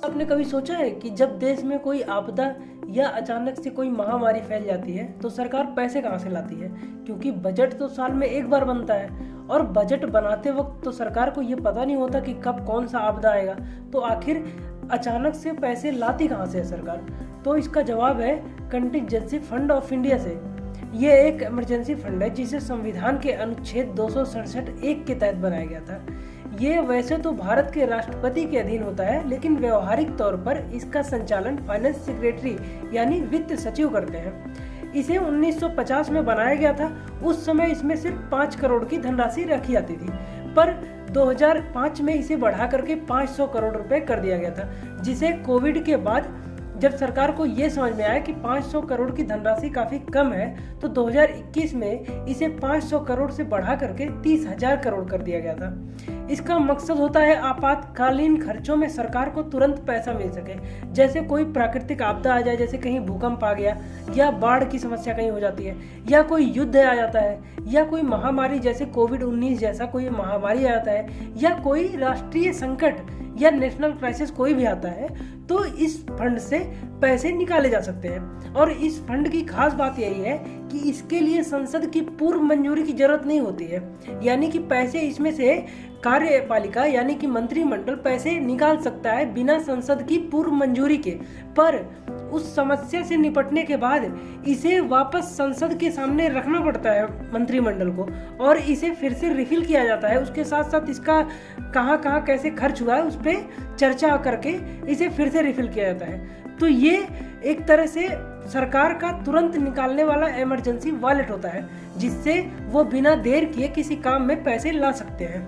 आपने कभी सोचा है कि जब देश में कोई आपदा या अचानक से कोई महामारी फैल जाती है तो सरकार पैसे कहाँ से लाती है? क्योंकि बजट तो साल में एक बार बनता है और बजट बनाते वक्त तो सरकार को ये पता नहीं होता कि कब कौन सा आपदा आएगा। तो आखिर अचानक से पैसे लाती कहाँ से है सरकार? तो इसका जवाब है कंटिजेंसी फंड ऑफ इंडिया से। ये एक इमरजेंसी फंड है जिसे संविधान के अनुच्छेद 267(1) के तहत बनाया गया था। ये वैसे तो भारत के राष्ट्रपति के अधीन होता है, लेकिन व्यवहारिक तौर पर इसका संचालन फाइनेंस सेक्रेटरी यानी वित्त सचिव करते हैं। इसे 1950 में बनाया गया था। उस समय इसमें सिर्फ 5 करोड़ की धनराशि रखी जाती थी, पर 2005 में इसे बढ़ा करके 500 करोड़ रुपए कर दिया गया था, जिसे कोविड के बाद जब सरकार को ये समझ में आया कि 500 करोड़ की धनराशि काफ़ी कम है, तो 2021 में इसे 500 करोड़ से बढ़ा करके 30,000 करोड़ कर दिया गया था। इसका मकसद होता है आपातकालीन खर्चों में सरकार को तुरंत पैसा मिल सके। जैसे कोई प्राकृतिक आपदा आ जाए, जैसे कहीं भूकंप आ गया या बाढ़ की समस्या कहीं हो जाती है, या कोई युद्ध आ जाता है, या कोई महामारी जैसे कोविड-19 जैसा कोई महामारी आ जाता है, या कोई राष्ट्रीय संकट या नेशनल क्राइसिस कोई भी आता है, तो इस फंड से पैसे निकाले जा सकते हैं। और इस फंड की खास बात यही है कि इसके लिए संसद की पूर्व मंजूरी की जरूरत नहीं होती है, यानी कि पैसे इसमें से कार्यपालिका यानी कि मंत्रिमंडल पैसे निकाल सकता है बिना संसद की पूर्व मंजूरी के। पर उस समस्या से निपटने के बाद इसे वापस संसद के सामने रखना पड़ता है मंत्रिमंडल को, और इसे फिर से रिफिल किया जाता है। उसके साथ साथ इसका कहाँ कैसे खर्च हुआ है उस पर चर्चा करके इसे फिर से रिफिल किया जाता है। तो ये एक तरह से सरकार का तुरंत निकालने वाला इमरजेंसी वॉलेट होता है, जिससे वो बिना देर किए किसी काम में पैसे ला सकते हैं।